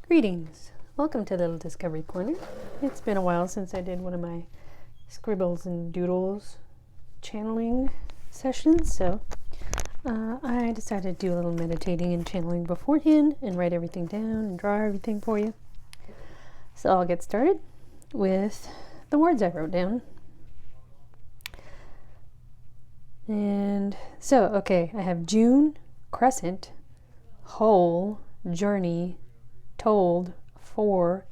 Greetings. Welcome to Little Discovery Corner. It's been a while since I did one of my scribbles and doodles channeling sessions, so I decided to do a little meditating and channeling beforehand and write everything down and draw everything for you. So I'll get started with the words I wrote down. And so, okay, I have June, crescent, whole, journey, told, for,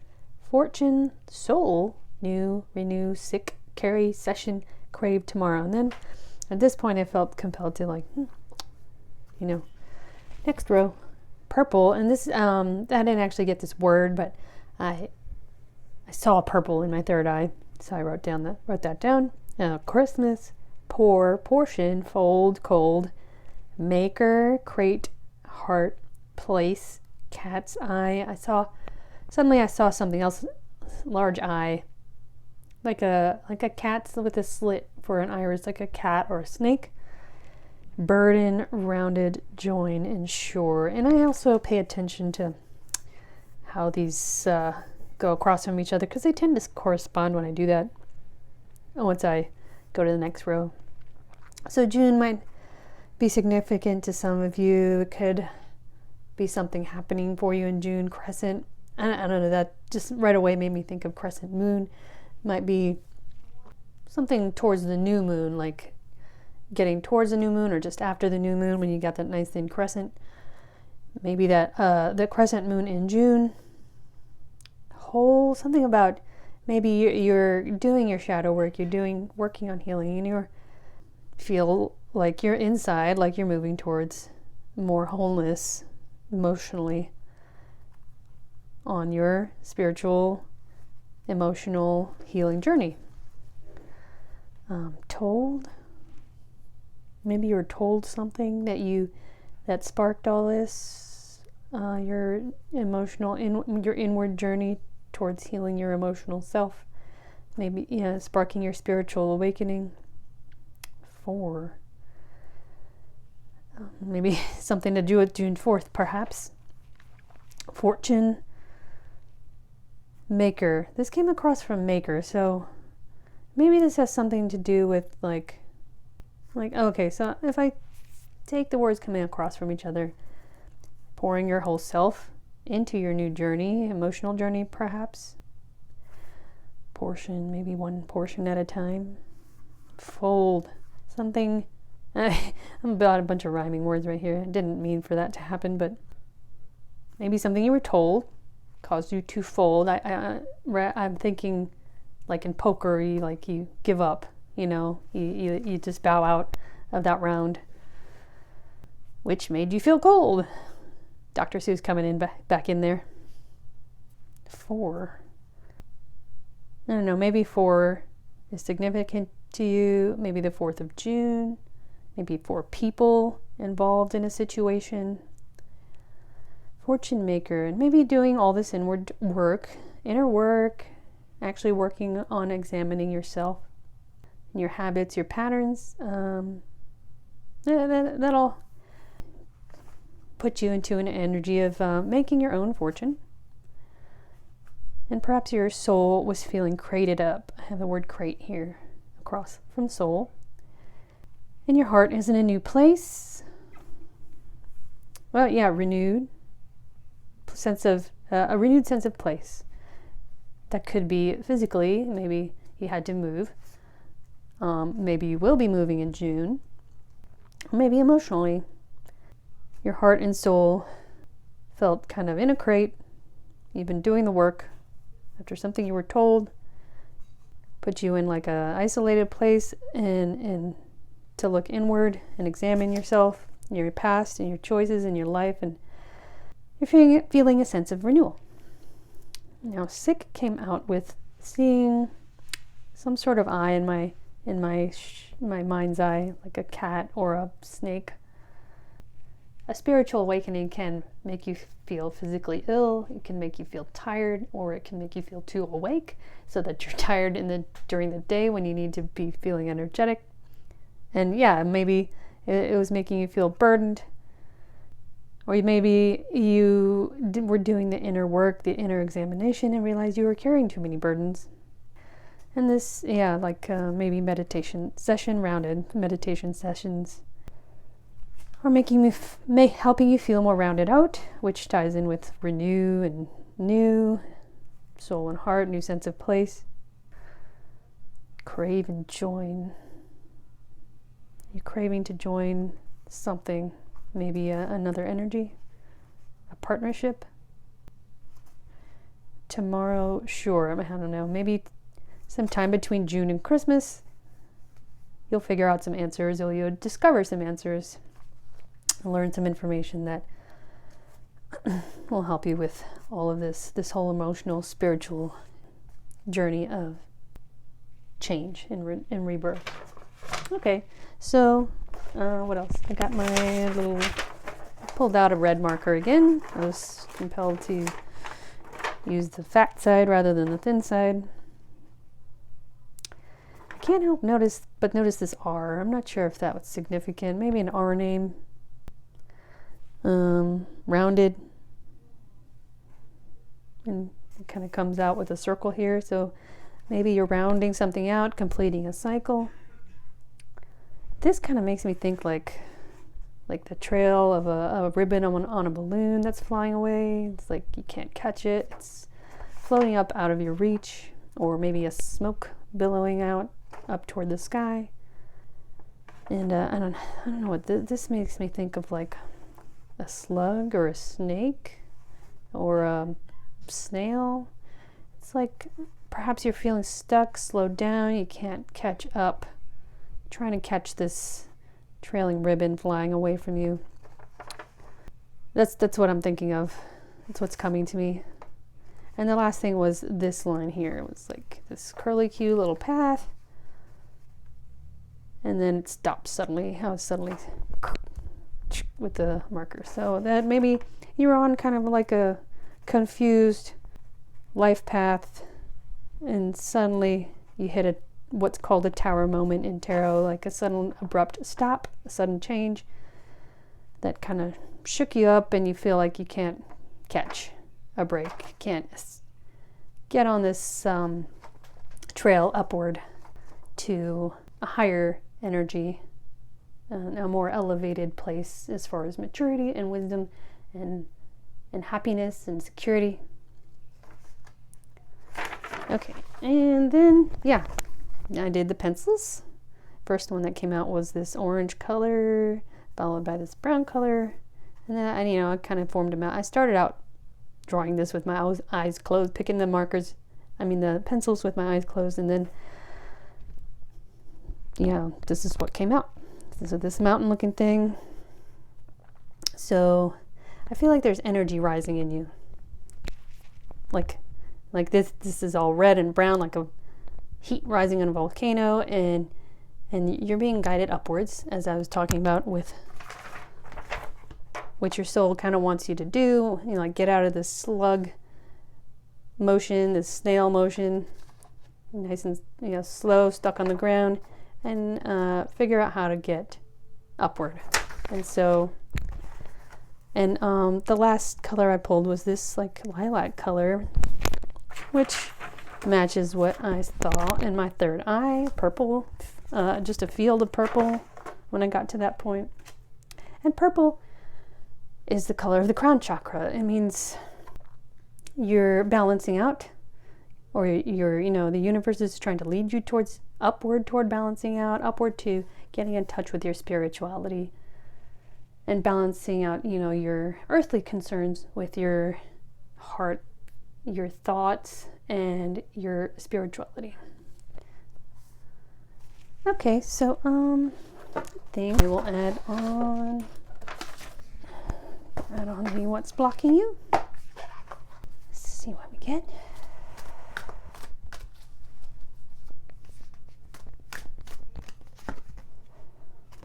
fortune, soul, new, renew, sick, carry, session, crave, tomorrow. And then at this point I felt compelled to next row, purple. And this, I didn't actually get this word, but I saw purple in my third eye. So I wrote that down. Christmas, pour, portion, fold, cold, maker, crate, heart, place, cat's eye. I saw something else, large eye, like a cat with a slit for an iris, like a cat or a snake. Burden, rounded, join, and shore. And I also pay attention to how these go across from each other, because they tend to correspond when I do that. Once I go to the next row. So June might be significant to some of you. It could be something happening for you in June. Crescent, I don't know, that just right away made me think of crescent moon. Might be something towards the new moon, like getting towards the new moon or just after the new moon when you got that nice thin crescent. Maybe that the crescent moon in June. Whole, something about maybe you're doing your shadow work, you're working on healing, and you feel like you're inside, like you're moving towards more wholeness emotionally on your spiritual, emotional healing journey. Told, maybe you're told something that sparked all this, your emotional, your inward journey towards healing your emotional self, maybe sparking your spiritual awakening. For maybe something to do with June 4th, perhaps. Fortune, maker. This came across from maker, so maybe this has something to do with like okay, so if I take the words coming across from each other, pouring your whole self into your new journey, emotional journey perhaps. Portion, maybe one portion at a time. Fold, something. I'm about a bunch of rhyming words right here. I didn't mean for that to happen, but maybe something you were told caused you to fold. I'm thinking like in poker, you give up, you just bow out of that round, which made you feel cold. Dr. Seuss coming in back in there. For, I don't know, maybe for is significant to you. Maybe the 4th of June. Maybe for people involved in a situation. Fortune maker, and maybe doing all this inner work, actually working on examining yourself, and your habits, your patterns. That'll put you into an energy of making your own fortune. And perhaps your soul was feeling crated up. I have the word crate here across from soul. And your heart is in a new place. Well, yeah, renewed sense of a renewed sense of place. That could be physically. Maybe you had to move. Maybe you will be moving in June. Or maybe emotionally, your heart and soul felt kind of in a crate. You've been doing the work after something you were told put you in like a isolated place and to look inward and examine yourself, your past and your choices in your life, and you're feeling a sense of renewal. Now, sick came out with seeing some sort of eye in my mind's eye, like a cat or a snake. A spiritual awakening can make you feel physically ill. It can make you feel tired, or it can make you feel too awake so that you're tired during the day when you need to be feeling energetic. And yeah, maybe it was making you feel burdened, or maybe you were doing the inner work, the inner examination, and realized you were carrying too many burdens. And this, like maybe meditation session, rounded meditation sessions, are helping you feel more rounded out, which ties in with renew and new, soul and heart, new sense of place. Crave and join. You're craving to join something, maybe another energy, a partnership. Tomorrow, sure, I don't know, maybe sometime between June and Christmas, you'll figure out some answers, or you'll discover some answers, and learn some information that will help you with all of this whole emotional, spiritual journey of change and rebirth. Okay, so what else? I got my pulled out a red marker again. I was compelled to use the fat side rather than the thin side. I can't help notice this R. I'm not sure if that was significant. Maybe an R name. Rounded. And it kind of comes out with a circle here. So maybe you're rounding something out, completing a cycle. This kind of makes me think like the trail of a ribbon on a balloon that's flying away. It's like you can't catch it. It's floating up out of your reach, or maybe a smoke billowing out up toward the sky. And I don't know what this makes me think of, like a slug or a snake or a snail. It's like perhaps you're feeling stuck, slowed down, you can't catch up, trying to catch this trailing ribbon flying away from you. That's what I'm thinking of. That's what's coming to me. And the last thing was this line here. It was like this curly cute little path, and then it stopped suddenly. I was suddenly with the marker. So that maybe you're on kind of like a confused life path, and suddenly you hit what's called a tower moment in tarot, like a sudden abrupt stop, a sudden change that kind of shook you up, and you feel like you can't catch a break, you can't get on this trail upward to a higher energy, a more elevated place as far as maturity and wisdom and happiness and security. Okay, and then I did the pencils. First one that came out was this orange color, followed by this brown color, and then I kind of formed them out. I started out drawing this with my eyes closed, picking the pencils with my eyes closed, and then this is what came out. So this mountain looking thing. So I feel like there's energy rising in you. Like this is all red and brown, like a heat rising in a volcano, and you're being guided upwards, as I was talking about, with what your soul kind of wants you to do. Like get out of this slug motion, this snail motion, nice and slow, stuck on the ground, and figure out how to get upward. And so, the last color I pulled was this like lilac color, which matches what I saw in my third eye, purple, just a field of purple when I got to that point. And purple is the color of the crown chakra. It means you're balancing out, or the universe is trying to lead you upward toward balancing out, upward to getting in touch with your spirituality and balancing out, your earthly concerns with your heart, your thoughts, and your spirituality. Okay, so I think we will add on what's blocking you. Let's see what we get.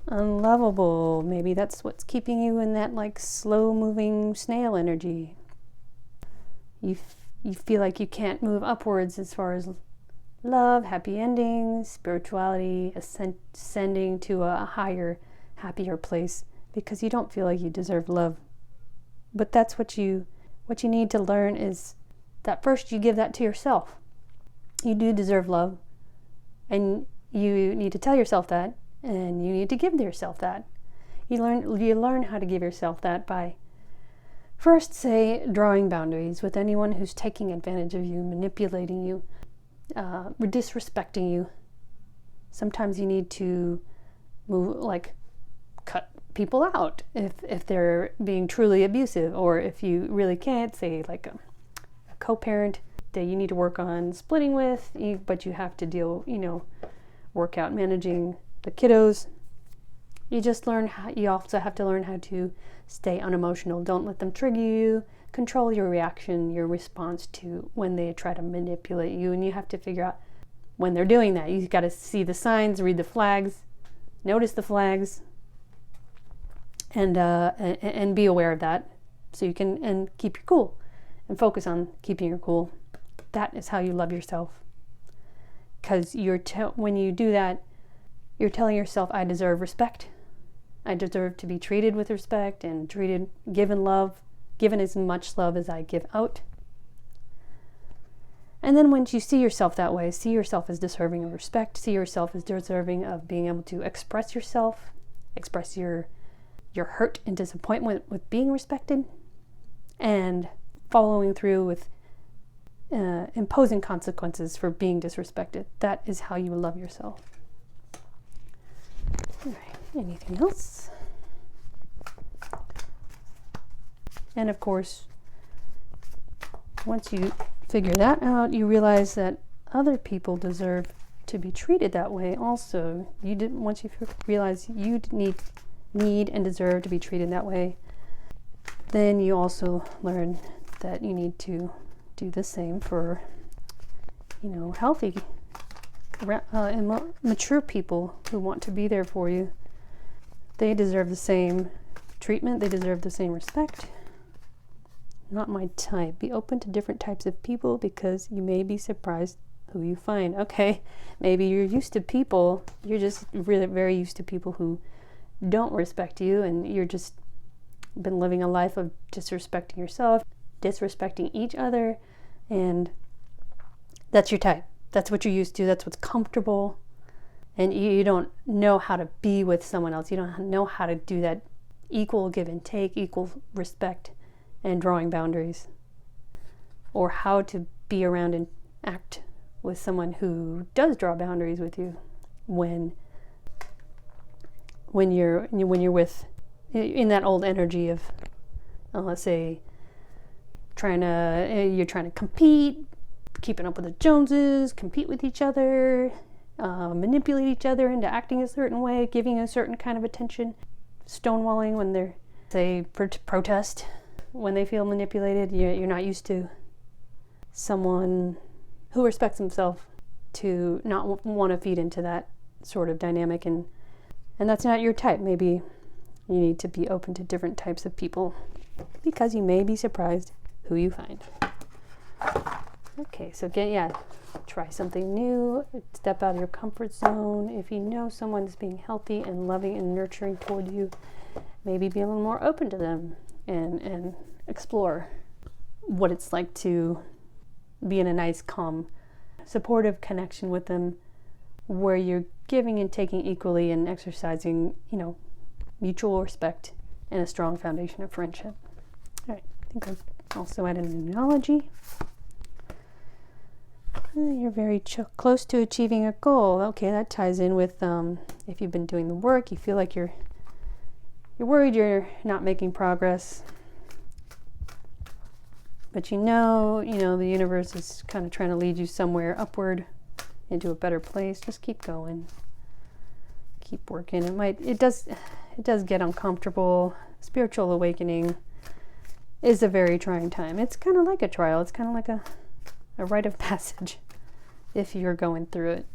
Unlovable. Maybe that's what's keeping you in that like slow moving snail energy. You feel like you can't move upwards as far as love, happy endings, spirituality, ascending to a higher, happier place, because you don't feel like you deserve love. But that's what you what you need to learn is that first you give that to yourself. You do deserve love, and you need to tell yourself that, and you need to give yourself that. You learn how to give yourself that by first, say, drawing boundaries with anyone who's taking advantage of you, manipulating you, disrespecting you. Sometimes you need to cut people out if they're being truly abusive, or if you really can't, say like a co-parent that you need to work on splitting with, but you have to work out managing the kiddos. You also have to learn how to stay unemotional. Don't let them trigger you. Control your reaction, your response to when they try to manipulate you. And you have to figure out when they're doing that. You've got to see the signs, read the flags, notice the flags, and be aware of that, so you can and keep your cool and focus on keeping your cool. That is how you love yourself. Because when you do that, you're telling yourself, I deserve respect. I deserve to be treated with respect and given as much love as I give out. And then once you see yourself that way, see yourself as deserving of respect, see yourself as deserving of being able to express yourself, express your hurt and disappointment with being respected, and following through with imposing consequences for being disrespected. That is how you love yourself. All right, anything else? And of course, once you figure that out, you realize that other people deserve to be treated that way also. Once you realize you need and deserve to be treated that way, then you also learn that you need to do the same for, healthy, mature people who want to be there for you. They deserve the same treatment. They deserve the same respect. Not my type. Be open to different types of people, because you may be surprised who you find. Okay, maybe you're used to people. You're just really very used to people who don't respect you, and you're just been living a life of disrespecting yourself, disrespecting each other, and that's your type. That's what you're used to. That's what's comfortable, and you don't know how to be with someone else. You don't know how to do that equal give and take, equal respect, and drawing boundaries, or how to be around and act with someone who does draw boundaries with you when you're with in that old energy of let's say you're trying to compete, keeping up with the Joneses, compete with each other, manipulate each other into acting a certain way, giving a certain kind of attention, stonewalling when they're protest when they feel manipulated. You're not used to someone who respects himself to not want to feed into that sort of dynamic, and that's not your type. Maybe you need to be open to different types of people, because you may be surprised who you find. Okay, so try something new, step out of your comfort zone. If you know someone's being healthy and loving and nurturing toward you, maybe be a little more open to them and explore what it's like to be in a nice, calm, supportive connection with them, where you're giving and taking equally and exercising, mutual respect and a strong foundation of friendship. All right, I think I've also added an analogy. You're very close to achieving a goal. Okay, that ties in with if you've been doing the work, you feel like you're worried you're not making progress, but the universe is kind of trying to lead you somewhere upward into a better place. Just keep going, keep working. It does get uncomfortable. Spiritual awakening is a very trying time. It's kind of like a trial. It's kind of like a rite of passage if you're going through it.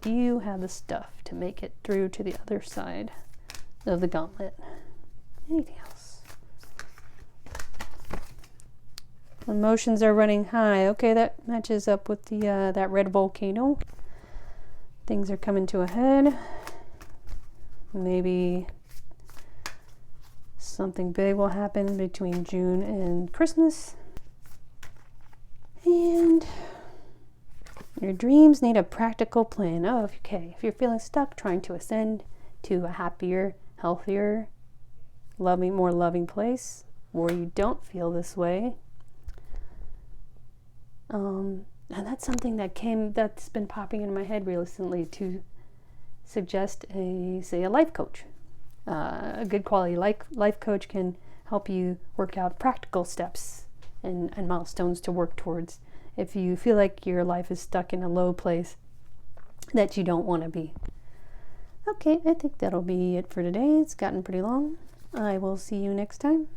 Do you have the stuff to make it through to the other side of the gauntlet? Anything else? Emotions are running high. Okay, that matches up with the that red volcano. Things are coming to a head. Maybe Something big will happen between June and Christmas. And your dreams need a practical plan. Oh, okay. If you're feeling stuck trying to ascend to a happier, healthier, more loving place, or you don't feel this way, and that's something that's been popping in my head recently, to suggest a life coach. A good quality life coach can help you work out practical steps and milestones to work towards if you feel like your life is stuck in a low place that you don't want to be. Okay, I think that'll be it for today. It's gotten pretty long. I will see you next time.